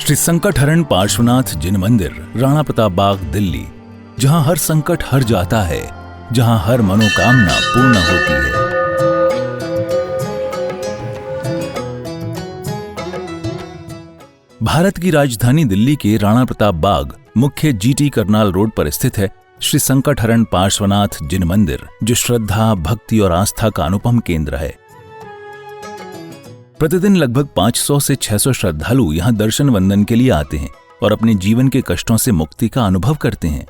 श्री संकटहरण पार्श्वनाथ जिन मंदिर, राणा प्रताप बाग, दिल्ली, जहां हर संकट हर जाता है, जहां हर मनोकामना पूर्ण होती है। भारत की राजधानी दिल्ली के राणा प्रताप बाग मुख्य जीटी करनाल रोड पर स्थित है श्री संकटहरण पार्श्वनाथ जिन मंदिर, जो श्रद्धा, भक्ति और आस्था का अनुपम केंद्र है। प्रतिदिन लगभग 500 से 600 श्रद्धालु यहां दर्शन वंदन के लिए आते हैं और अपने जीवन के कष्टों से मुक्ति का अनुभव करते हैं।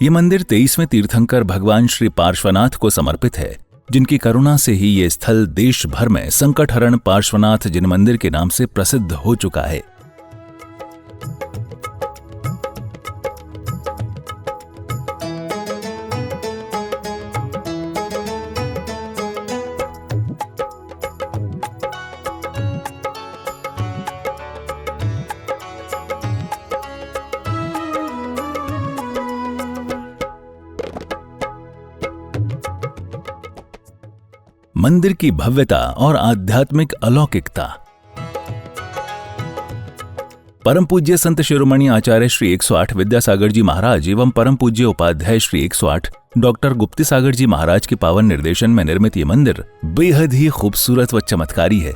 ये मंदिर 23वें तीर्थंकर भगवान श्री पार्श्वनाथ को समर्पित है, जिनकी करुणा से ही ये स्थल देश भर में संकटहरण पार्श्वनाथ जिन मंदिर के नाम से प्रसिद्ध हो चुका है। मंदिर की भव्यता और आध्यात्मिक अलौकिकता। परम पूज्य संत शिरोमणि आचार्य श्री 108 विद्यासागर जी महाराज एवं परम पूज्य उपाध्याय श्री 108 डॉक्टर गुप्ती सागर जी महाराज के पावन निर्देशन में निर्मित ये मंदिर बेहद ही खूबसूरत व चमत्कारी है।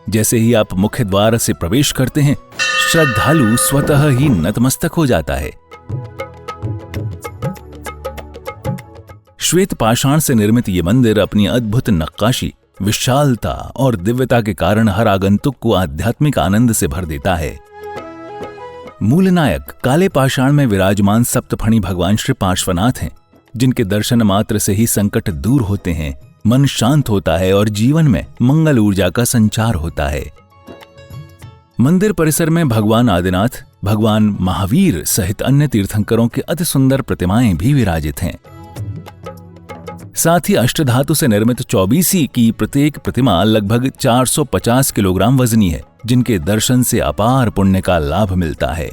जैसे ही आप मुख्य द्वार से प्रवेश करते हैं, श्रद्धालु स्वतः ही नतमस्तक हो जाता है। श्वेत पाषाण से निर्मित ये मंदिर अपनी अद्भुत नक्काशी, विशालता और दिव्यता के कारण हर आगंतुक को आध्यात्मिक आनंद से भर देता है। मूल नायक काले पाषाण में विराजमान सप्तफणी भगवान श्री पार्श्वनाथ हैं, जिनके दर्शन मात्र से ही संकट दूर होते हैं, मन शांत होता है और जीवन में मंगल ऊर्जा का संचार होता है। मंदिर परिसर में भगवान आदिनाथ, भगवान महावीर सहित अन्य तीर्थंकरों की अति सुंदर प्रतिमाएं भी विराजित हैं। साथ ही अष्टधातु से निर्मित 24 की प्रत्येक प्रतिमा लगभग 450 किलोग्राम वजनी है, जिनके दर्शन से अपार पुण्य का लाभ मिलता है।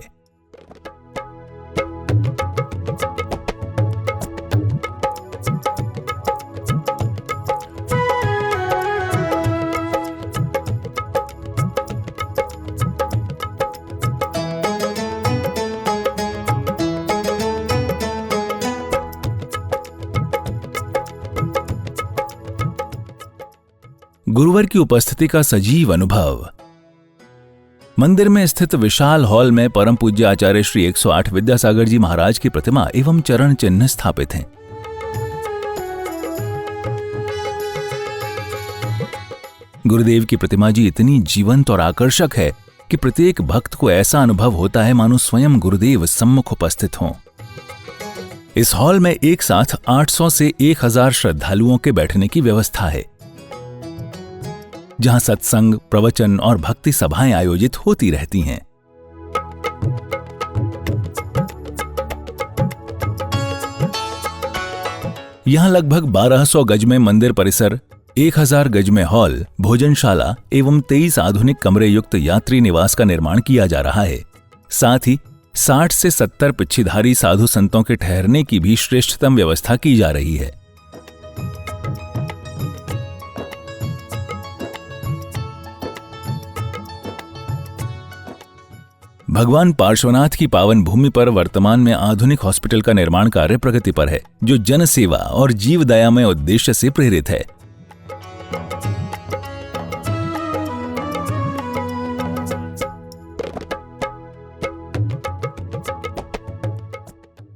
गुरुवर की उपस्थिति का सजीव अनुभव। मंदिर में स्थित विशाल हॉल में परम पूज्य आचार्य श्री 108 विद्यासागर जी महाराज की प्रतिमा एवं चरण चिन्ह स्थापित हैं। गुरुदेव की प्रतिमा जी इतनी जीवंत और आकर्षक है कि प्रत्येक भक्त को ऐसा अनुभव होता है मानो स्वयं गुरुदेव सम्मुख उपस्थित हों। इस हॉल में एक साथ 800 से 1000 श्रद्धालुओं के बैठने की व्यवस्था है, जहां सत्संग, प्रवचन और भक्ति सभाएं आयोजित होती रहती हैं। यहां लगभग 1200 गज में मंदिर परिसर, 1000 गज में हॉल, भोजनशाला एवं 23 आधुनिक कमरे युक्त यात्री निवास का निर्माण किया जा रहा है। साथ ही 60 से 70 पिच्छीधारी साधु संतों के ठहरने की भी श्रेष्ठतम व्यवस्था की जा रही है। भगवान पार्श्वनाथ की पावन भूमि पर वर्तमान में आधुनिक हॉस्पिटल का निर्माण कार्य प्रगति पर है, जो जन सेवा और जीव दयामय उद्देश्य से प्रेरित है।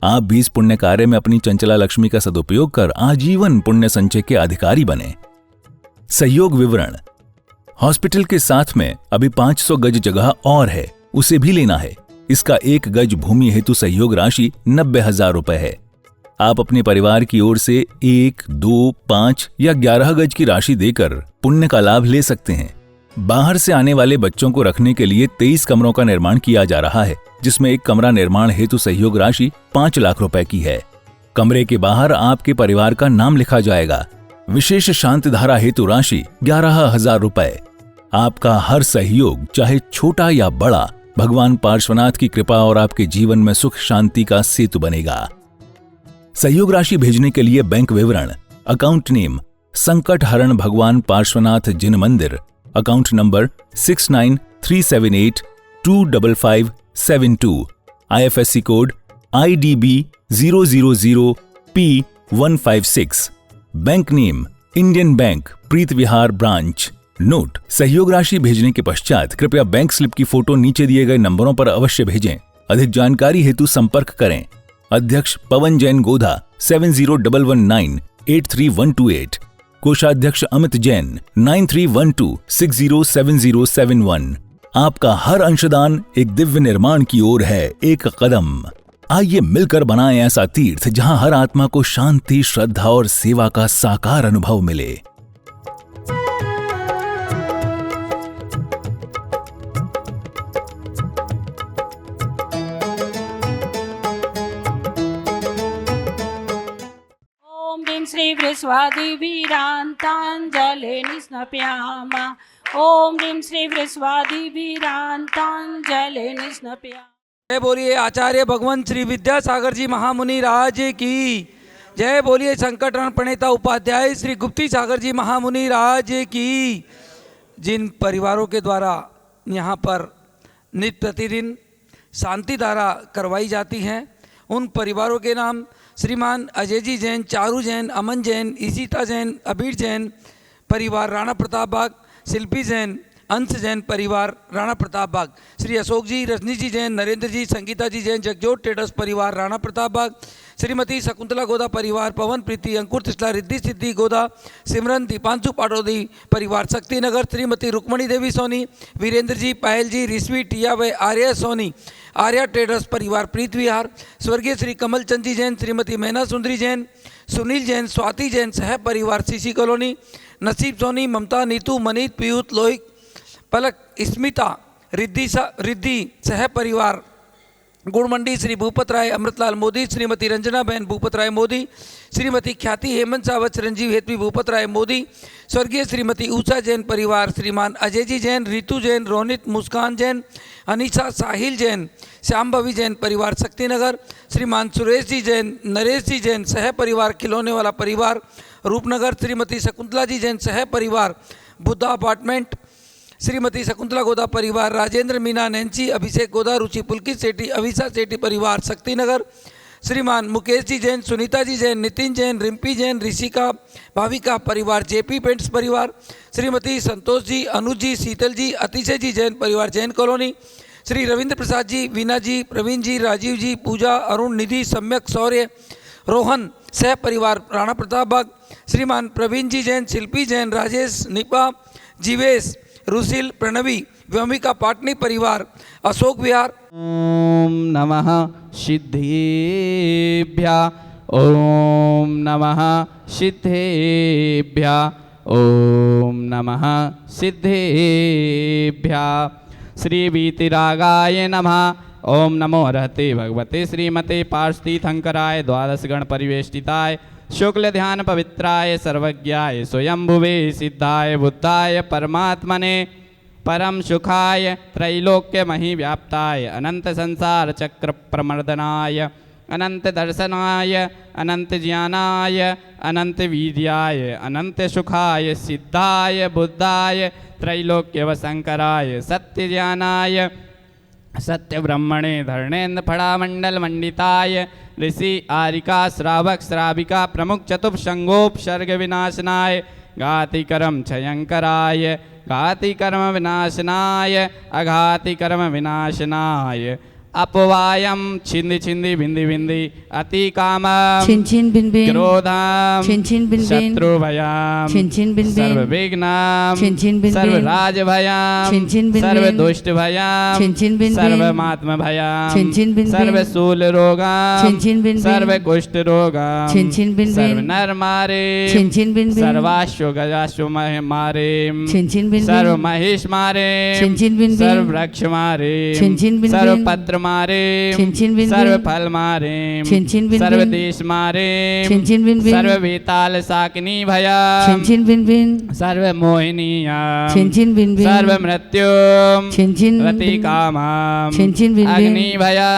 आप भी इस पुण्य कार्य में अपनी चंचला लक्ष्मी का सदुपयोग कर आजीवन पुण्य संचय के अधिकारी बने। सहयोग विवरण। हॉस्पिटल के साथ में अभी 500 गज जगह और है, उसे भी लेना है। इसका 1 गज भूमि हेतु सहयोग राशि 90,000 रुपए है। आप अपने परिवार की ओर से 1, 2, 5 या 11 गज की राशि देकर पुण्य का लाभ ले सकते हैं। बाहर से आने वाले बच्चों को रखने के लिए 23 कमरों का निर्माण किया जा रहा है, जिसमें एक कमरा निर्माण हेतु सहयोग राशि 5 लाख रुपए की है। कमरे के बाहर आपके परिवार का नाम लिखा जाएगा। विशेष शांति धारा हेतु राशि 11,000 रुपए। आपका हर सहयोग, चाहे छोटा या बड़ा, भगवान पार्श्वनाथ की कृपा और आपके जीवन में सुख शांति का सेतु बनेगा। सहयोग राशि भेजने के लिए बैंक विवरण, अकाउंट नेम संकट हरण भगवान पार्श्वनाथ जिन मंदिर, account number 6937825572, IFSC code IDB 000P156, bank name Indian bank Preet Vihar branch. Note: सहयोग राशि भेजने के पश्चात कृपया बैंक स्लिप की फोटो नीचे दिए गए नंबरों पर अवश्य भेजें। अधिक जानकारी हेतु संपर्क करें। अध्यक्ष पवन जैन गोधा 7011983128, कोषाध्यक्ष अमित जैन 9312607071। आपका हर अंशदान एक दिव्य निर्माण की ओर है एक कदम। आइए मिलकर बनाएं ऐसा तीर्थ जहां हर आत्मा को शांति, श्रद्धा और सेवा का साकार अनुभव मिले। श्री वृषवादिवीरान्ताञ्जले निस्नप्यामा। ओम ह्रीं श्री वृषवादिवीरान्ताञ्जले निस्नप्यामा। जय बोलिए आचार्य भगवान श्री विद्यासागर जी महामुनि राज की जय। बोलिए संकटहरण प्रणेता उपाध्याय श्री गुप्ती सागर जी महामुनि राज की। जिन परिवारों के द्वारा यहाँ पर नित्य प्रतिदिन शांति धारा करवाई जाती हैं, उन परिवारों के नाम श्रीमान अजय जी जैन, चारू जैन, अमन जैन, ईशिता जैन, अबीर जैन परिवार राणा प्रताप बाग, शिल्पी जैन, अंश जैन परिवार राणा प्रताप बाग, श्री अशोक जी, रजनी जी जैन, नरेंद्र जी, संगीता जी जैन, जगजोत ट्रेडर्स परिवार राणा प्रताप बाग, श्रीमती शकुंतला गोदा परिवार, पवन प्रीति, अंकुर तिस्ला, रिद्धि सिद्धि गोदा, सिमरन दीपांशु पाटोदी परिवार शक्तिनगर, श्रीमती रुक्मणी देवी सोनी, वीरेंद्र जी, पायल जी, रिश्वी टिया व आर्या सोनी, आर्या ट्रेडर्स परिवार प्रीत विहार, स्वर्गीय श्री कमल चंद जी जैन, श्रीमती मैना सुंदरी जैन, सुनील जैन, स्वाति जैन सह परिवार सीसी कॉलोनी, नसीब सोनी, ममता, नीतू, मनीत, पीयूष, लोहित, पलक, स्मिता, रिद्धि सह परिवार गुड़मंडी, श्री भूपत राय अमृतलाल मोदी, श्रीमती रंजना बहन भूपत राय मोदी, श्रीमती ख्याति हेमंत सावत, चिरंजीव हेतवी भूपत राय मोदी, स्वर्गीय श्रीमती ऊषा जैन परिवार, श्रीमान अजय जी जैन, रितु जैन, रोनित, मुस्कान जैन, अनीसा, साहिल जैन, श्याम भवी जैन परिवार शक्तिनगर, श्रीमान सुरेश जी जैन, नरेश जी जैन सह परिवार खिलौने वाला परिवार रूपनगर, श्रीमती शकुंतला जी जैन सह परिवार बुद्धा अपार्टमेंट, श्रीमती शकुंतला गोदा परिवार राजेंद्र, मीना, नैन्सी, अभिषेक गोदा, रुचि, पुलकित सेठी, अविशा सेठी परिवार शक्तिनगर, श्रीमान मुकेश जी जैन, सुनीता जी जैन, नितिन जैन, रिम्पी जैन, ऋषिका, भाविका परिवार जेपी पेंट्स परिवार, श्रीमती संतोष जी, अनुज जी, शीतल जी, अतिशय जी जैन परिवार जैन कॉलोनी, श्री रविंद्र प्रसाद जी, वीना जी, प्रवीण जी, राजीव जी, पूजा, अरुण, निधि, सम्यक, शौर्य, रोहन सह परिवार राणा प्रताप बाग, श्रीमान प्रवीण जी जैन, शिल्पी जैन, राजेश, निपा, जीवेश, रुसिल, प्रणवी, व्योमिका पाटनी परिवार अशोक विहार। ओम नमः सिद्धेभ्यः, ओम नमः सिद्धेभ्यः, ओम नमः सिद्धेभ्यः। श्री वीतिरागाय नमः। ओम नमो रहते भगवते श्रीमते पार्श्वतीर्थंकराय द्वादश गण परिवेष्टिताय शुक्ल ध्यान पवित्राय सर्वज्ञाय स्वयंभुवे सिद्धाय बुद्धाय परमात्मने परम सुखाय त्रैलोक्य मही व्याप्ताय अनंत संसार चक्र प्रमर्दनाय अनंत दर्शनाय अनंत ज्ञानाय अनंत वीर्याय अनंत सुखाय सिद्धाय बुद्धाय त्रैलोक्य वशंकराय सत्य ज्ञानाय सत्य ब्रह्मणे धर्णेन्द्र फड़ामंडल मंडिताय ऋषि आरिका श्रावक श्राविका प्रमुख चतुपसंगोपसर्ग विनाशनाय घाति कर्म क्षयंकराय घाति कर्म विनाशनाय अघाति कर्म विनाशनाय अपवायम छिंदी छिंदी बिंदी बिंदी अति काम छिन छिन बिन बिन क्रोधम छिन छिन बिन बिन शत्रु भयम छिन छिन बिन बिन सर्व विघ्नम छिन छिन बिन सर्व बिन राज भयम छिन छिन बिन सर्व बिन दुष्ट भयम छिन छिन बिन बिन सर्वमात्म भयम छिन छिन बिन बिन सर्व शूल रोगम छिन छिन बिन बिन सर्व कुष्ठ रोगम छिन छिन बिन बिन सर्व नर मारे छिन छिन बिन बिन सर्वाश्व गजाश्व मारे छिन छिन बिन बिन सर्व महिष मारे छिन छिन बिन बिन सर्व वृक्ष मारे छिन छिन बिन सर्व बिन पत्र मारे छिन छिन बिन सर्व बिन फल मारे छिन छिन बिन सर्व बिन देश मारे छिन छिन बिन बिन सर्व वेताल साकिनी भया छिन छिन बिन बिन सर्व मोहिनीया छिन छिन बिन बिन सर्व मृत्यु छिन छिन रति बिन कामा छिन छिन बिन बिन अग्नि भया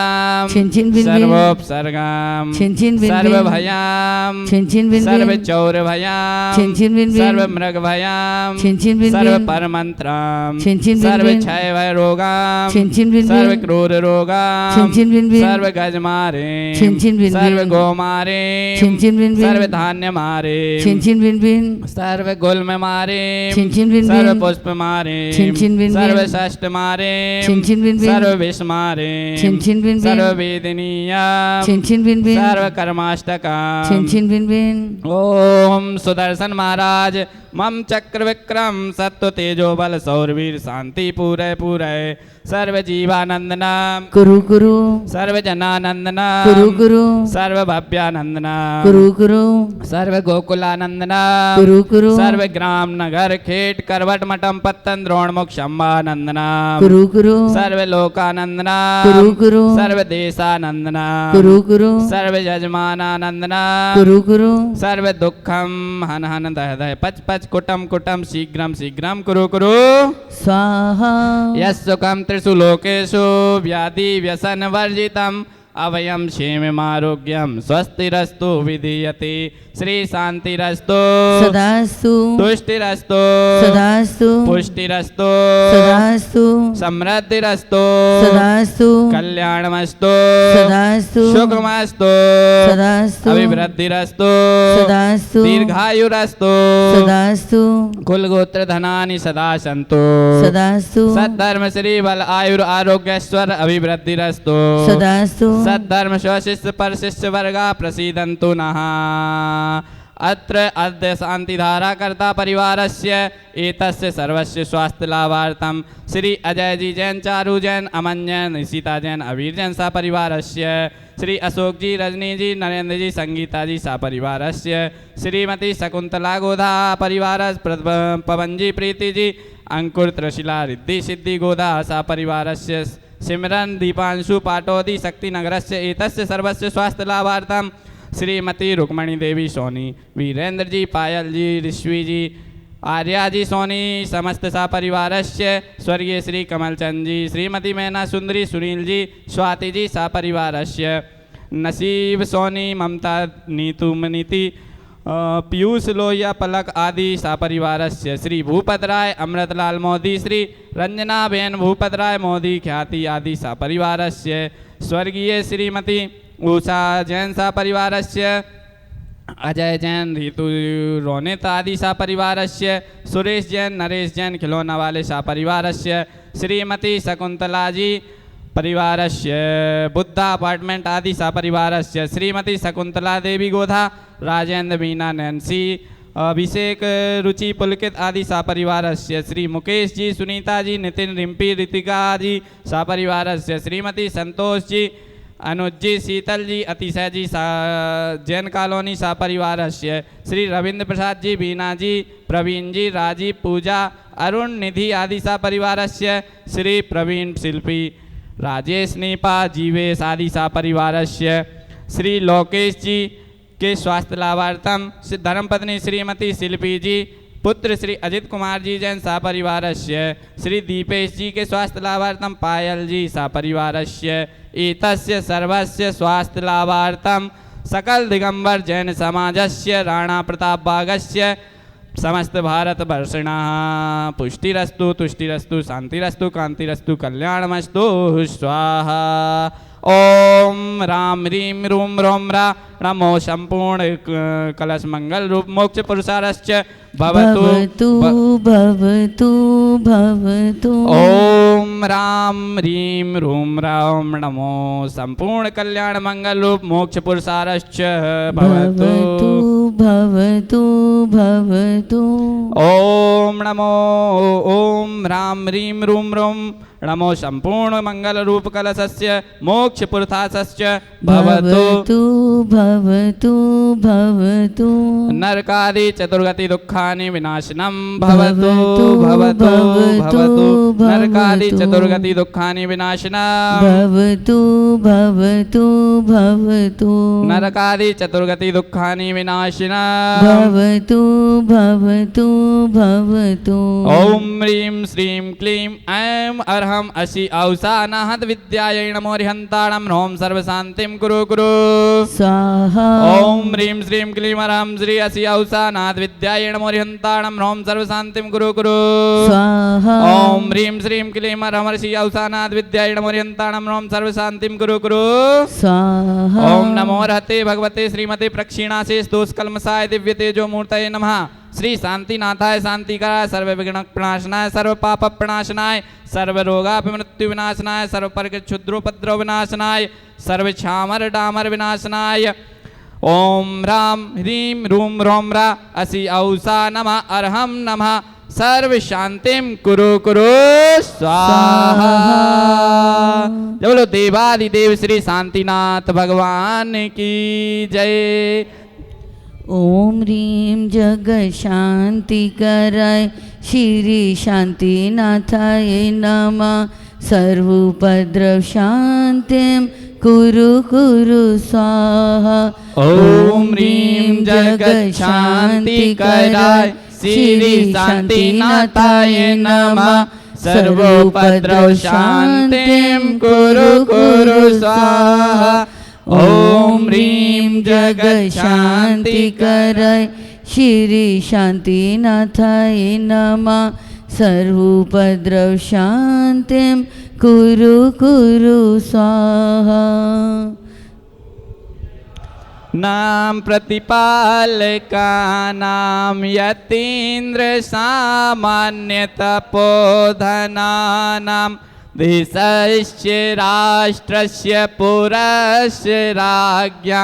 छिन छिन बिन बिन सर्वोपसर्गाम छिन छिन बिन सर्व बिन भयाम छिन छिन बिन सर्व बिन चौर भयाम छिन छिन बिन बिन सर्व मृग भयाम छिन छिन बिन सर्व बिन परमंत्राम छिन छिन बिन सर्व बिन क्षय भय रोगाम छिन छिन बिन सर्व बिन क्रूर रोगाम छिन छिन बिन बिन सर्व गज मारे छिन छिन बिन सर्व बिन गो मारे छिन छिन बिन बिन सर्व धान्य मारे छिन छिन बिन बिन सर्व गुल्म मारे छिन छिन बिन सर्व बिन पुष्प मारे छिन छिन बिन बिन सर्व षष्ठ मारे छिन छिन बिन बिन सर्व विष मारे छिन छिन बिन बिन सर्व वेदनीया छिन छिन बिन बिन सर्व कर्माष्टका छिन छिन बिन बिन ओम सुदर्शन महाराज मम चक्र विक्रम सत्व तेजो बल सौरवीर शांति पूरे पूरे सर्व जीवानंदना कुरु कुरु सर्व जनानंदना कुरु कुरु सर्व भव्यानंदना कुरु कुरु सर्व गोकुलानंदना कुरु कुरु सर्व ग्राम नगर खेट करवट मठम पत्तन द्रोण मुख शंभानंदना कुरु कुरु सर्व लोकानंदना कुरु कुरु सर्व देशानंदना कुरु कुरु सर्व यजमानानंदना कुरु कुरु सर्व दुखम हन हन दह दह पच पच कुटम कुटम शीघ्रम शीघ्रम कुरु कुरु स्वाहा यस्सुखम त्रिषु लोकेषु व्याधि व्यसन वर्जितम अवयम क्षेममारोग्यम स्वस्तिरस्तु विधीयते श्री शांतिरस्तु सदास्तु तुष्टिरस्तु सदास्तु पुष्टिरस्तु सदास्तु समृद्धिरस्तु सदास्तु कल्याणमस्तु सदास्तु सुखमस्तु सदास्तु अभिवृद्धिरस्तु सदास्तु दीर्घायुरस्तु सदास्तु कुलगोत्र धनानि सदा सन्तु सदास्तु सद्धर्म श्री बल आयुर आरोग्यश्वर अभिवृद्धिरस्तु सदास्तु सद्धर्म स्वशिष्य परशिष्य वर्गा प्रसीदन्तु नः अत्र अद्य शांतिधारा कर्ता परिवारस्य एतस्य सर्वस्य स्वास्थ्य लाभार्थं श्री अजय जी जैन चारू जैन अमन जैन सीता जैन अवीर जैन सा परिवारस्य श्री अशोक जी रजनी जी नरेंद्र जी संगीता जी सा परिवारस्य श्रीमती शकुंतला गोधा परिवार पवन जी प्रीति जी अंकुर त्रिशिला रिद्धि सिद्धि गोधा सा परिवारस्य सिमरन दीपांशु पाटोदी शक्तिनगरस्य एतस्य सर्वस्य स्वास्थ्य लाभार्थं श्रीमती रुक्मणी देवी सोनी वीरेंद्र जी पायल जी ऋष्वी जी आर्या जी सोनी समस्त सा परिवारस्य स्वर्गीय श्री कमलचंद जी श्रीमती मैना सुंदरी सुनील जी स्वाति जी सा परिवारस्य नसीब सोनी ममता नीतू मनीति पीयूष लोहिया पलक आदि सा परिवारस्य श्री भूपत राय अमृतलाल मोदी श्री रंजना बेन भूपत राय मोदी ख्याति आदि सा परिवारस्य स्वर्गीय श्रीमती उषा जैन सा परिवारस्य अजय जैन ऋतु रोनित आदि सा परिवारस्य सुरेश जैन नरेश जैन खिलौना वाले सा परिवारस्य श्रीमती शकुंतला जी परिवारस्य बुद्धा अपार्टमेंट आदि सा परिवारस्य श्रीमती शकुंतला देवी गोधा राजेंद्र मीना नैन्सी अभिषेक रुचि पुलकित आदि सा परिवारस्य श्री मुकेश जी सुनीता जी नितिन रिम्पी ऋतिका जी सा परिवारस्य श्रीमती संतोष जी अनुज जी शीतल जी अतिशय जी सा जैन कॉलोनी सा परिवारस्य श्री रविंद्र प्रसाद जी बीना जी प्रवीण जी राजीव पूजा अरुण निधि आदि सा परिवारस्य श्री प्रवीण शिल्पी राजेश नीपा जीवेश आदि सा परिवारस्य श्री लोकेश जी के स्वास्थ्य लाभार्थम धर्मपत्नी श्रीमती शिल्पी जी पुत्र श्री अजित कुमार जी जैन सा परिवारस्य श्री दीपेश जी के स्वास्थ्य लाभार्थम पायल जी सा परिवारस्य एतस्य सर्वस्य स्वास्थ्य लाभार्थम सकल दिगंबर जैन समाजस्य राणा प्रताप बागस्य समस्त भारत वर्षिणः पुष्टिरस्तु तुष्टिरस्तु शांतिरस्तु कांतिरस्तु कल्याणमस्तु स्वाहा ओम राम रीम रूम रोम रा नमो संपूर्ण कलश मंगल रूप मोक्ष पुरुषारश्च भवतु भवतु भवतु ओम राम रीम रूम राम नमो संपूर्ण कल्याण मंगल रूप मोक्ष पुरुषारश्च भवतु भवतु भवतु ओम नमो ओम राम रीम रूम रोम नमो सम्पूर्णमङ्गलरूपकलशस्य मोक्षपुरुषास्य भवतु भवतु भवतु भवतु नरकादि चतुर्गति दुःखानि विनाशनं भवतु भवतु भवतु भवतु नरकादि भवतु चतुर्गति दुःखानि विनाशनं भवतु भवतु भवतु नरकादि चतुर्गति दुःखानि विनाशिनं भवतु भवतु भवतु ॐ ह्रीं श्रीं क्लीं ऐं अर्हम् असि औसानाहत विद्यायै नमो हरिहन्ताणं ह्रौं सर्वशान्तिं कुरु कुरु स्वाहा ॐ ह्रीं श्रीं क्लीं अर्हं श्री असि औसानाहत विद्यायै नमो हरिहन्ताणं ह्रौं सर्वशान्तिं कुरु कुरु स्वाहा ॐ ह्रीं श्रीं क्लीं अर्हं असि औसानाहत विद्यायै नमो हरिहन्ताणं ह्रौं सर्वशान्तिं कुरु कुरु स्वाहा ॐ नमो रहते भगवते श्रीमते प्रक्षीणाशेष दोषकल्मषाय दिव्य तेजो मूर्तये नमः श्री शांतिनाथाय शांतिकराय सर्व विघ्न प्रणाशनाय सर्व पाप प्रणाशनाय सर्व रोगाभिमृत्यु विनाशनाय सर्व पर क्षुद्रोपद्रव विनाशनाय सर्व छामर डामर विनाशनाय ओम राम ह्रीं रूम रोम रा असि औसा नमः अर्हं नमः सर्व शांतिं कुरु कुरु स्वाहा जय बोलो देवादिदेव श्री शांतिनाथ भगवान की जय। ओम ह्रीं जग शांति कराय श्री शांतिनाथाय नमः सर्वोपद्रव शांतिं कुरु कुरु स्वाहा ओम ह्रीं जग शांति कराय श्री शांतिनाथाय नमः सर्वोपद्रव शांतिं कुरु कुरु स्वाहा ओम ह्रीं जग शांति कराय श्री शांतिनाथाय नमः सर्वोपद्रव शांतिं कुरु कुरु स्वाहा नाम प्रतिपालका नाम यतीन्द्र सामान्य तपोधनानां देशस्य राष्ट्रस्य पुरस्य राज्ञा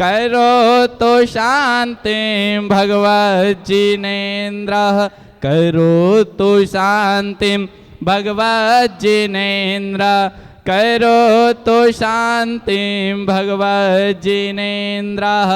करोतु शान्तिं भगवज्जिनेन्द्रः करोतु शान्तिं भगवज्जिनेन्द्रः करोतु शान्तिं भगवज्जिनेन्द्रः।